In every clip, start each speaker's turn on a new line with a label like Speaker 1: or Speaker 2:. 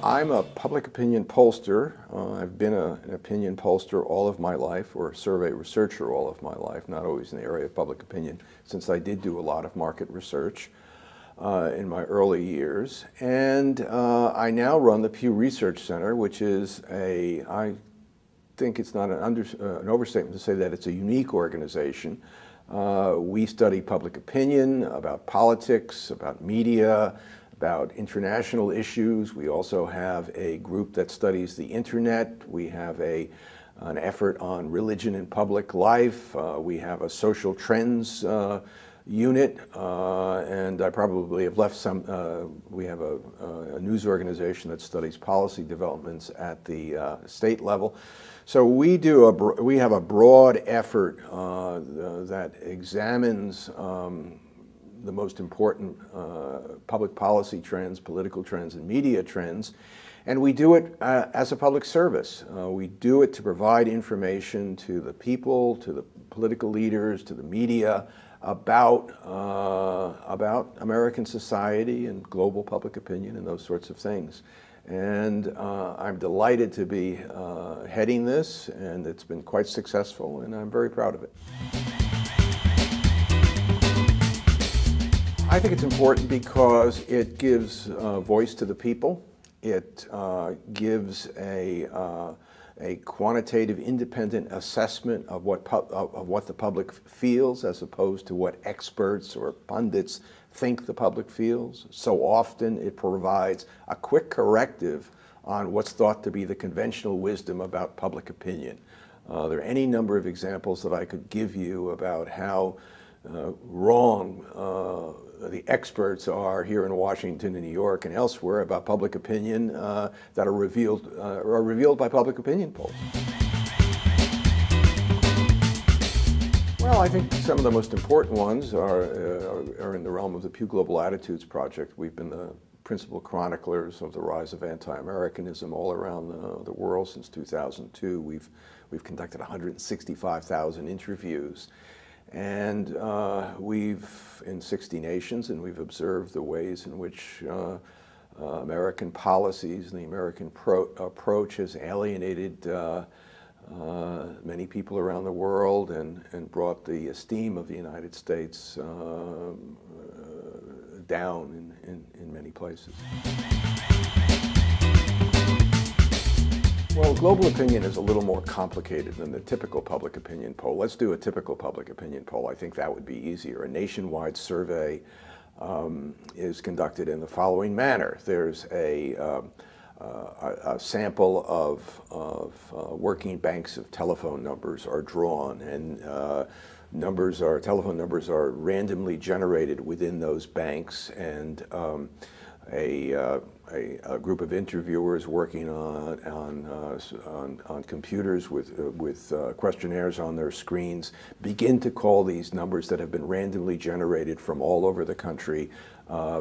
Speaker 1: I'm a public opinion pollster. I've been an opinion pollster all of my life, or a survey researcher all of my life, not always in the area of public opinion, since I did do a lot of market research in my early years. And I now run the Pew Research Center, which is I think it's not an overstatement to say that it's a unique organization. We study public opinion, about politics, about media, about international issues. We also have a group that studies the internet. We have an effort on religion in public life. We have a social trends unit, and I probably have left some. We have a news organization that studies policy developments at the state level. So we have a broad effort that examines the most important public policy trends, political trends, and media trends. And we do it as a public service. We do it to provide information to the people, to the political leaders, to the media about American society and global public opinion and those sorts of things. And I'm delighted to be heading this, and it's been quite successful, and I'm very proud of it. I think it's important because it gives voice to the people. It gives a quantitative, independent assessment of what the public feels, as opposed to what experts or pundits think the public feels. So often it provides a quick corrective on what's thought to be the conventional wisdom about public opinion. There are any number of examples that I could give you about how wrong the experts are here in Washington and New York and elsewhere about public opinion that are revealed by public opinion polls. Well, I think some of the most important ones are in the realm of the Pew Global Attitudes Project. We've been the principal chroniclers of the rise of anti-Americanism all around the world since 2002. We've conducted 165,000 interviews. And we've, in 60 nations, and we've observed the ways in which American policies and the American approach has alienated many people around the world and brought the esteem of the United States down in many places. Well, global opinion is a little more complicated than the typical public opinion poll. Let's do a typical public opinion poll. I think that would be easier. A nationwide survey is conducted in the following manner. There's a sample of working banks of telephone numbers are drawn, and telephone numbers are randomly generated within those banks, and a group of interviewers working on computers with questionnaires on their screens begin to call these numbers that have been randomly generated from all over the country,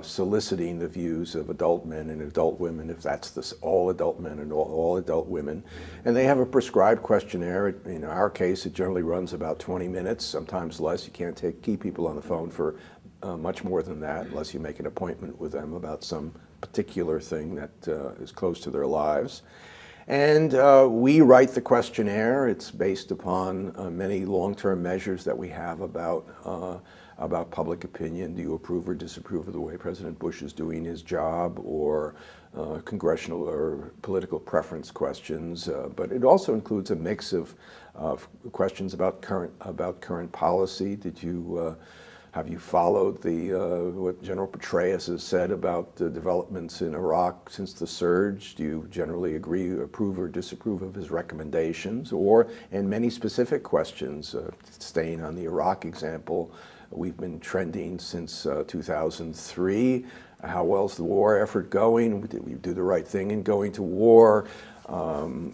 Speaker 1: soliciting the views of adult men and adult women, if that's all adult men and all adult women. And they have a prescribed questionnaire. In our case, it generally runs about 20 minutes, sometimes less. You can't keep people on the phone for much more than that unless you make an appointment with them about some particular thing that is close to their lives. And we write the questionnaire. It's based upon many long-term measures that we have about public opinion. Do you approve or disapprove of the way President Bush is doing his job, or congressional or political preference questions? But it also includes a mix of questions about current policy. Have you followed what General Petraeus has said about the developments in Iraq since the surge? Do you generally agree, approve, or disapprove of his recommendations? And many specific questions, staying on the Iraq example, we've been trending since 2003. How well's the war effort going? Did we do the right thing in going to war?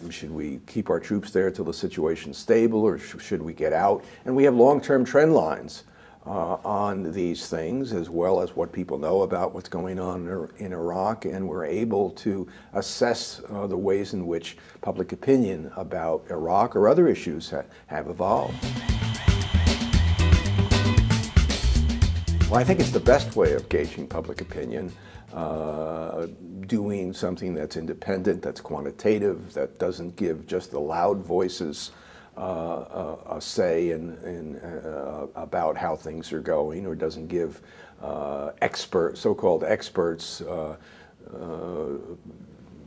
Speaker 1: Should we keep our troops there till the situation's stable, or should we get out? And we have long-term trend lines on these things, as well as what people know about what's going on in Iraq, and we're able to assess the ways in which public opinion about Iraq or other issues have evolved. Well, I think it's the best way of gauging public opinion, doing something that's independent, that's quantitative, that doesn't give just the loud voices a say about how things are going, or doesn't give so-called experts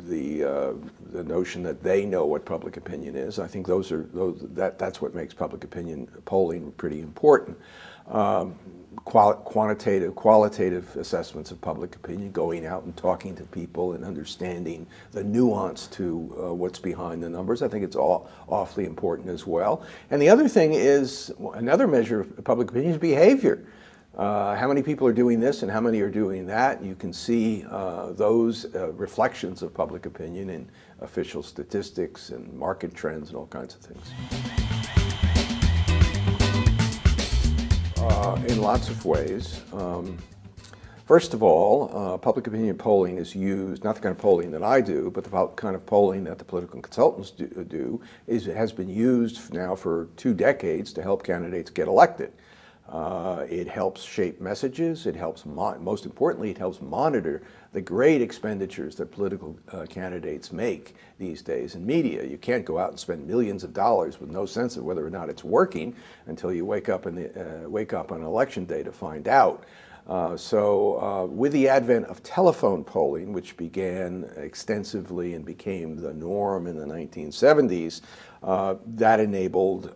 Speaker 1: the notion that they know what public opinion is. I think that's what makes public opinion polling pretty important. Qualitative assessments of public opinion, going out and talking to people and understanding the nuance to what's behind the numbers. I think it's awfully important as well. And the other thing is, another measure of public opinion is behavior. How many people are doing this and how many are doing that? You can see those reflections of public opinion in official statistics and market trends and all kinds of things. In lots of ways. First of all, public opinion polling is used, not the kind of polling that I do, but the kind of polling that the political consultants has been used now for 2 decades to help candidates get elected. It helps shape messages. It helps, most importantly, it helps monitor the great expenditures that political candidates make these days in media. You can't go out and spend millions of dollars with no sense of whether or not it's working until you wake up on election day to find out. With the advent of telephone polling, which began extensively and became the norm in the 1970s, that enabled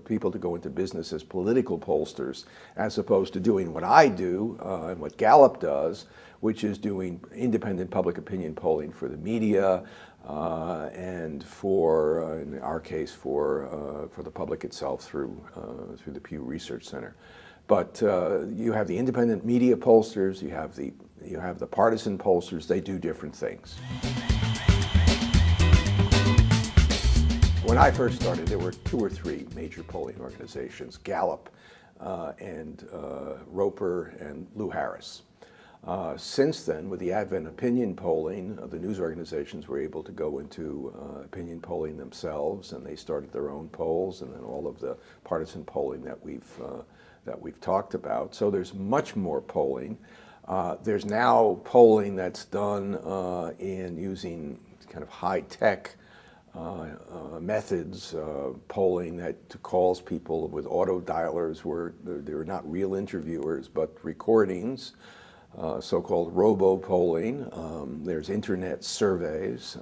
Speaker 1: people to go into business as political pollsters, as opposed to doing what I do and what Gallup does, which is doing independent public opinion polling for the media and for, in our case, for the public itself through the Pew Research Center. But you have the independent media pollsters, you have the partisan pollsters. They do different things. When I first started, there were 2 or 3 major polling organizations: Gallup and Roper and Lou Harris. Since then, with the advent of opinion polling, the news organizations were able to go into opinion polling themselves, and they started their own polls, and then all of the partisan polling that we've talked about. So there's much more polling. There's now polling that's done in using kind of high-tech methods, polling that calls people with auto dialers where they're not real interviewers but recordings, so-called robo-polling. There's internet surveys.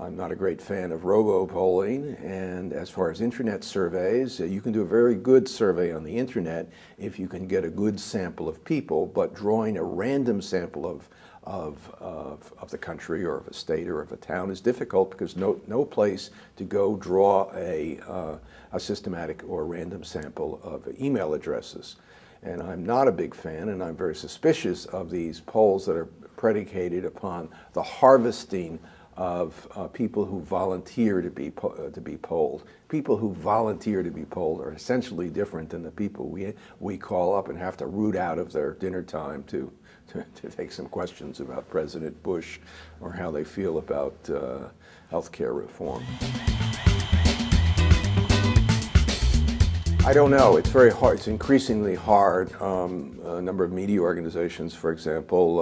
Speaker 1: I'm not a great fan of robo-polling, and as far as internet surveys, you can do a very good survey on the internet if you can get a good sample of people, but drawing a random sample of the country or of a state or of a town is difficult, because no place to go draw a systematic or random sample of email addresses. And I'm not a big fan, and I'm very suspicious of these polls that are predicated upon the harvesting of people who volunteer to be polled. People who volunteer to be polled are essentially different than the people we call up and have to root out of their dinner time to take some questions about President Bush or how they feel about health care reform. I don't know. It's very hard. It's increasingly hard. A number of media organizations, for example,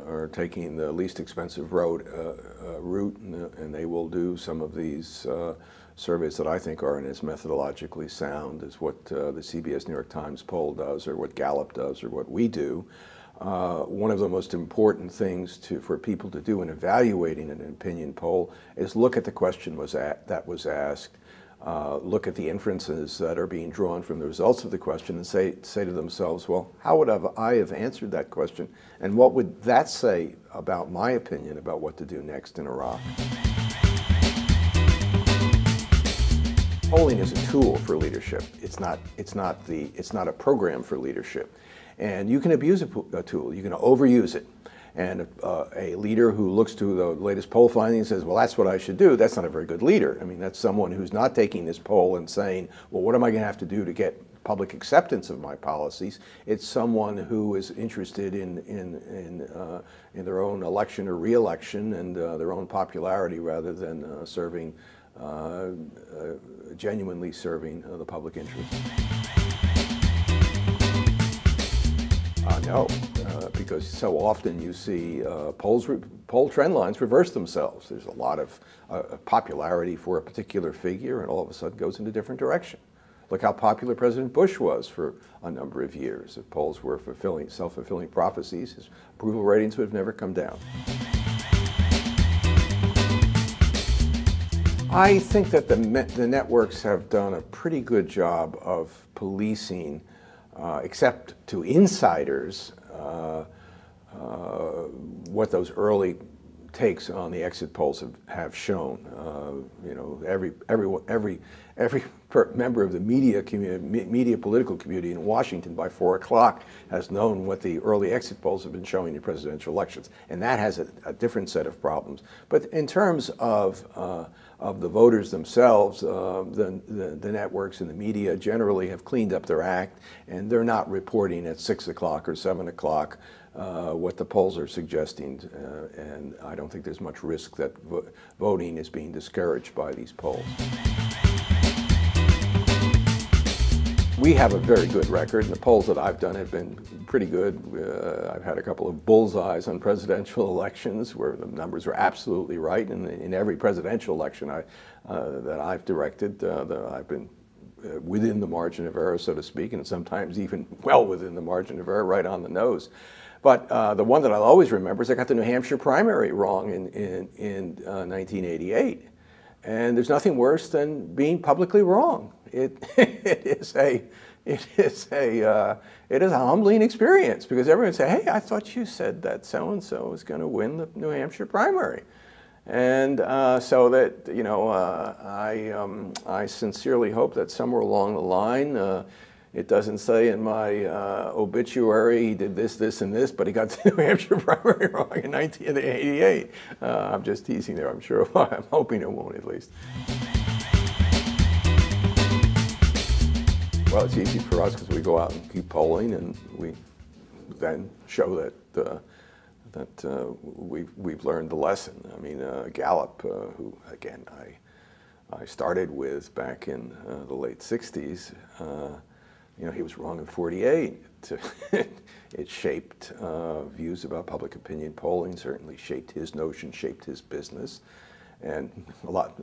Speaker 1: are taking the least expensive route, and they will do some of these surveys that I think aren't as methodologically sound as what the CBS New York Times poll does, or what Gallup does, or what we do. One of the most important things for people to do in evaluating an opinion poll is look at the question that was asked. Look at the inferences that are being drawn from the results of the question, and say to themselves, well, how would I have answered that question, and what would that say about my opinion about what to do next in Iraq? Polling is a tool for leadership. It's not a program for leadership, and you can abuse a tool. You can overuse it. And a leader who looks to the latest poll findings and says, well, that's what I should do, that's not a very good leader. I mean, that's someone who's not taking this poll and saying, well, what am I going to have to do to get public acceptance of my policies. It's someone who is interested in their own election or re-election and their own popularity rather than genuinely serving the public interest. No, because so often you see poll trend lines reverse themselves. There's a lot of popularity for a particular figure, and all of a sudden goes in a different direction. Look how popular President Bush was for a number of years. If polls were self-fulfilling prophecies, his approval ratings would have never come down. I think that the networks have done a pretty good job of policing, except to insiders, what those early takes on the exit polls have shown. You know, every member of the media political community in Washington by 4 o'clock has known what the early exit polls have been showing in presidential elections, and that has a different set of problems. But in terms of the voters themselves, the networks and the media generally have cleaned up their act, and they're not reporting at 6 o'clock or 7 o'clock what the polls are suggesting, and I don't think there's much risk that voting is being discouraged by these polls. We have a very good record, and the polls that I've done have been pretty good. I've had a couple of bullseyes on presidential elections where the numbers were absolutely right, and in every presidential election that I've directed, I've been within the margin of error, so to speak, and sometimes even well within the margin of error, right on the nose. But the one that I'll always remember is I got the New Hampshire primary wrong in 1988. And there's nothing worse than being publicly wrong. It is a humbling experience, because everyone say, "Hey, I thought you said that so-and-so was going to win the New Hampshire primary." And so that, you know, I sincerely hope that somewhere along the line, it doesn't say in my obituary he did this, this, and this, but he got the New Hampshire primary wrong in 1988. I'm just teasing there, I'm sure. I'm hoping it won't, at least. Well, it's easy for us because we go out and keep polling, and we then show that we've learned the lesson. I mean, Gallup, who again I started with back in the late '60s. You know, he was wrong in '48. It shaped views about public opinion polling, certainly shaped his notion, shaped his business. And a lot,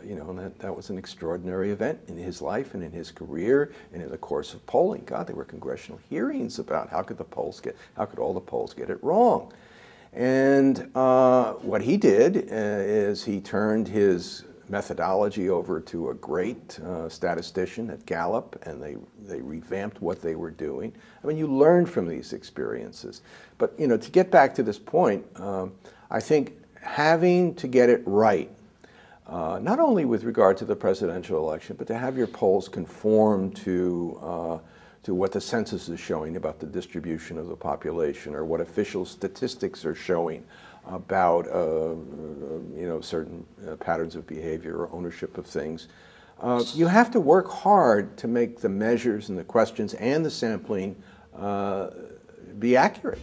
Speaker 1: you know, and that was an extraordinary event in his life and in his career and in the course of polling. God, there were congressional hearings about how could all the polls get it wrong? And what he did is he turned his methodology over to a great statistician at Gallup, and they revamped what they were doing. I mean, you learn from these experiences. But, you know, to get back to this point, I think having to get it right, not only with regard to the presidential election, but to have your polls conform to what the census is showing about the distribution of the population, or what official statistics are showing about you know, certain patterns of behavior or ownership of things. You have to work hard to make the measures and the questions and the sampling be accurate.